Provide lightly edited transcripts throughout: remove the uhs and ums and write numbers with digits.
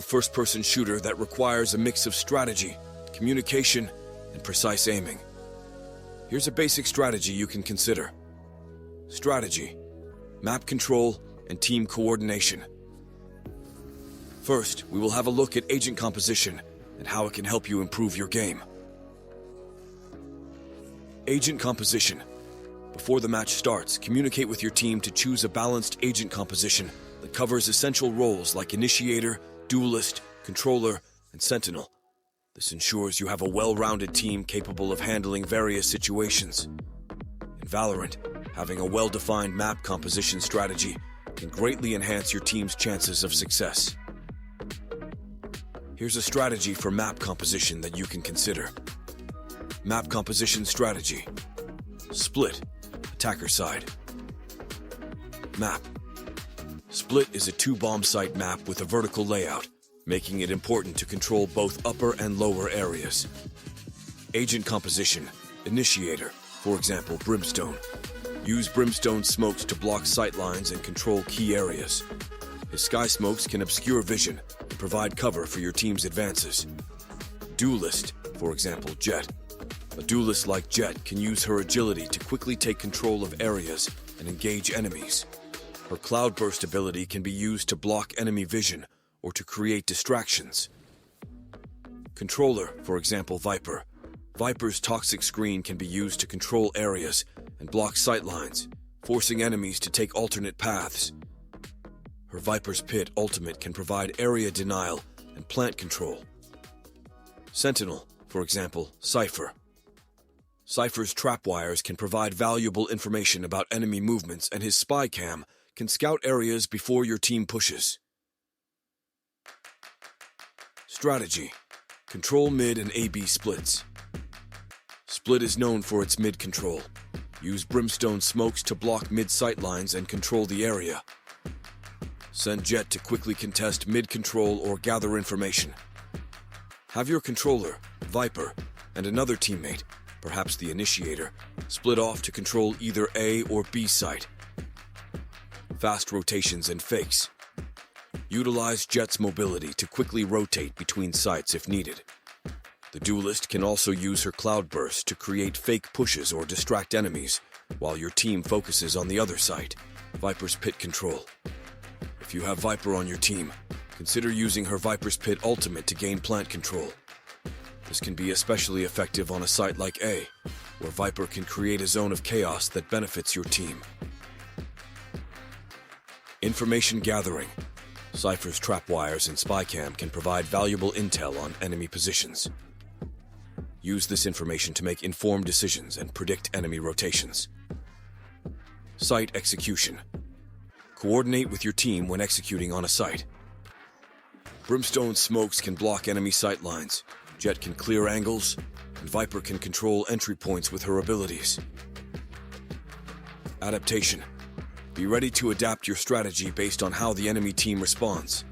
first-person shooter that requires a mix of strategy, communication, and precise aiming. Here's a basic strategy you can consider. Strategy, map control, and team coordination. First, we will have a look at agent composition and how it can help you improve your game. Agent composition. Before the match starts, communicate with your team to choose a balanced agent composition that covers essential roles like initiator, duelist, controller, and sentinel. This ensures you have a well-rounded team capable of handling various situations. In Valorant, having a well-defined map composition strategy can greatly enhance your team's chances of success. Here's a strategy for map composition that you can consider. Map composition strategy. Split, attacker side. Map. Split is a two-bomb site map with a vertical layout, making it important to control both upper and lower areas. Agent composition. Initiator, for example, Brimstone. Use Brimstone smokes to block sightlines and control key areas. His sky smokes can obscure vision and provide cover for your team's advances. Duelist, for example, Jet. A duelist like Jet can use her agility to quickly take control of areas and engage enemies. Her cloudburst ability can be used to block enemy vision or to create distractions. Controller, for example, Viper. Viper's toxic screen can be used to control areas and block sightlines, forcing enemies to take alternate paths. Her Viper's Pit ultimate can provide area denial and plant control. Sentinel, for example, Cypher. Cypher's trapwires can provide valuable information about enemy movements, and his spy cam can scout areas before your team pushes. Strategy. Control mid and AB splits. Split is known for its mid control. Use Brimstone smokes to block mid sightlines and control the area. Send Jet to quickly contest mid control or gather information. Have your controller, Viper, and another teammate, perhaps the initiator, split off to control either A or B site. Fast rotations and fakes. Utilize Jet's mobility to quickly rotate between sites if needed. The duelist can also use her cloudburst to create fake pushes or distract enemies, while your team focuses on the other site. Viper's Pit control. If you have Viper on your team, consider using her Viper's Pit ultimate to gain plant control. This can be especially effective on a site like A, where Viper can create a zone of chaos that benefits your team. Information gathering. Cypher's trapwires and spycam can provide valuable intel on enemy positions. Use this information to make informed decisions and predict enemy rotations. Site execution. Coordinate with your team when executing on a site. Brimstone smokes can block enemy sight lines, Jet can clear angles, and Viper can control entry points with her abilities. Adaptation. Be ready to adapt your strategy based on how the enemy team responds.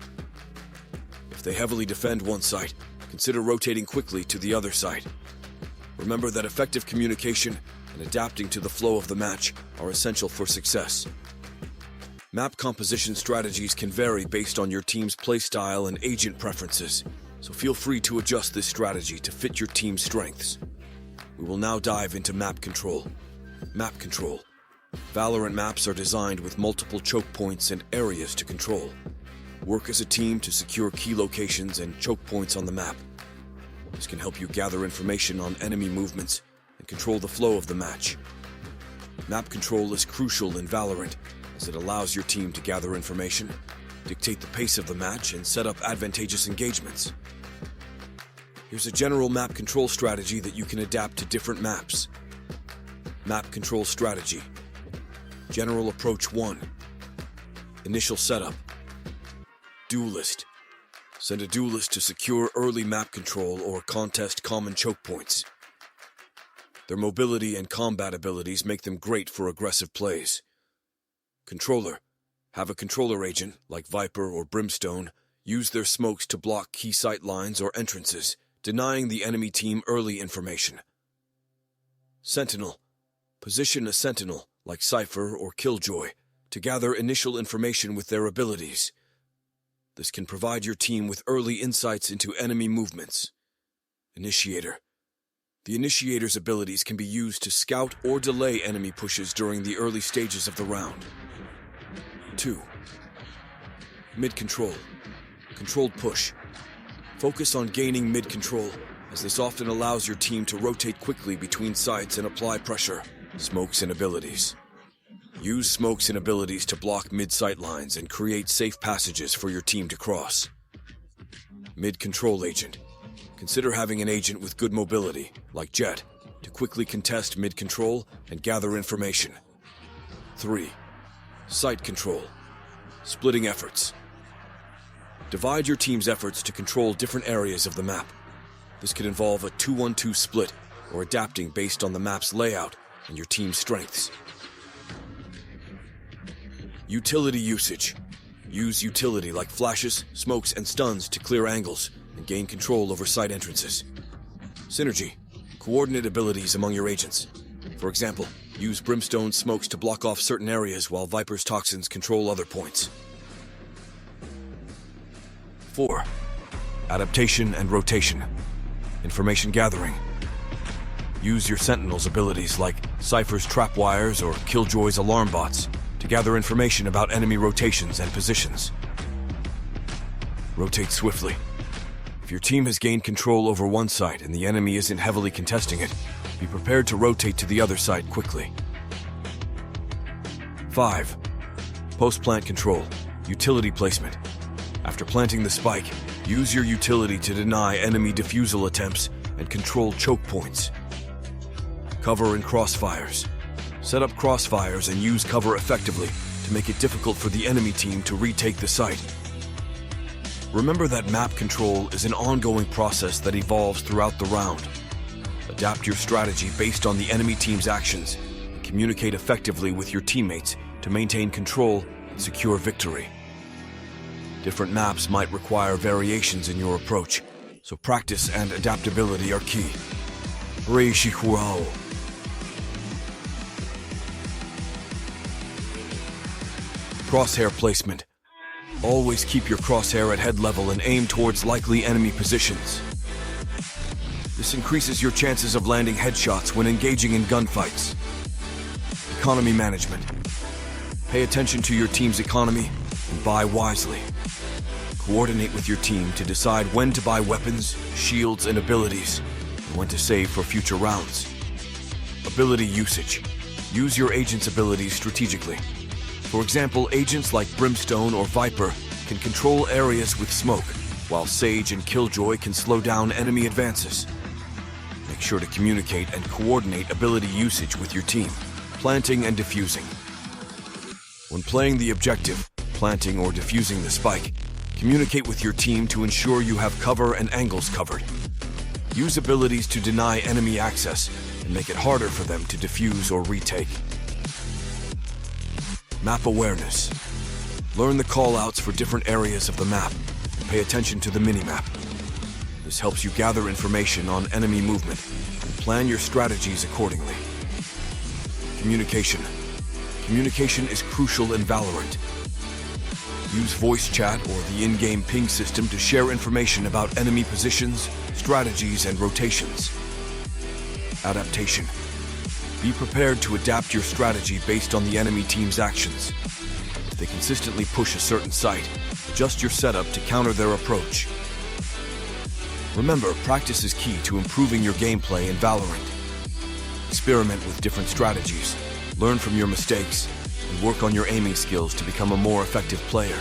If they heavily defend one site, consider rotating quickly to the other site. Remember that effective communication and adapting to the flow of the match are essential for success. Map composition strategies can vary based on your team's playstyle and agent preferences, so feel free to adjust this strategy to fit your team's strengths. We will now dive into map control. Map control. Valorant maps are designed with multiple choke points and areas to control. Work as a team to secure key locations and choke points on the map. This can help you gather information on enemy movements and control the flow of the match. Map control is crucial in Valorant, as it allows your team to gather information, dictate the pace of the match, and set up advantageous engagements. Here's a general map control strategy that you can adapt to different maps. Map control strategy. General approach 1. Initial setup. Duelist. Send a duelist to secure early map control or contest common choke points. Their mobility and combat abilities make them great for aggressive plays. Controller. Have a controller agent, like Viper or Brimstone, use their smokes to block key sight lines or entrances, denying the enemy team early information. Sentinel. Position a sentinel, like Cypher or Killjoy, to gather initial information with their abilities. This can provide your team with early insights into enemy movements. Initiator. The initiator's abilities can be used to scout or delay enemy pushes during the early stages of the round. 2. Mid-control. Controlled push. Focus on gaining mid-control, as this often allows your team to rotate quickly between sites and apply pressure. Smokes and abilities. Use smokes and abilities to block mid-sight lines and create safe passages for your team to cross. Mid-control agent. Consider having an agent with good mobility, like Jet, to quickly contest mid-control and gather information. 3. Site control. Splitting efforts. Divide your team's efforts to control different areas of the map. This could involve a 2-1-2 split or adapting based on the map's layout and your team's strengths. Utility usage. Use utility like flashes, smokes, and stuns to clear angles and gain control over site entrances. Synergy. Coordinate abilities among your agents. For example, use Brimstone smokes to block off certain areas while Viper's toxins control other points. 4. Adaptation and rotation. Information gathering. Use your Sentinel's abilities like Cypher's trapwires or Killjoy's alarm bots to gather information about enemy rotations and positions. Rotate swiftly. If your team has gained control over one site and the enemy isn't heavily contesting it, be prepared to rotate to the other site quickly. 5. Post-plant control. Utility placement. After planting the spike, use your utility to deny enemy defusal attempts and control choke points. Cover and crossfires. Set up crossfires and use cover effectively to make it difficult for the enemy team to retake the site. Remember that map control is an ongoing process that evolves throughout the round. Adapt your strategy based on the enemy team's actions and communicate effectively with your teammates to maintain control and secure victory. Different maps might require variations in your approach, so practice and adaptability are key. Reishihuao. Crosshair placement. Always keep your crosshair at head level and aim towards likely enemy positions. This increases your chances of landing headshots when engaging in gunfights. Economy management. Pay attention to your team's economy and buy wisely. Coordinate with your team to decide when to buy weapons, shields, and abilities, and when to save for future rounds. Ability usage. Use your agent's abilities strategically. For example, agents like Brimstone or Viper can control areas with smoke, while Sage and Killjoy can slow down enemy advances. Make sure to communicate and coordinate ability usage with your team, planting and defusing. When playing the objective, planting or defusing the spike, communicate with your team to ensure you have cover and angles covered. Use abilities to deny enemy access and make it harder for them to defuse or retake. Map awareness. Learn the callouts for different areas of the map and pay attention to the minimap. This helps you gather information on enemy movement and plan your strategies accordingly. Communication. Communication is crucial in Valorant. Use voice chat or the in-game ping system to share information about enemy positions, strategies, and rotations. Adaptation. Be prepared to adapt your strategy based on the enemy team's actions. If they consistently push a certain site, adjust your setup to counter their approach. Remember, practice is key to improving your gameplay in Valorant. Experiment with different strategies, learn from your mistakes, and work on your aiming skills to become a more effective player.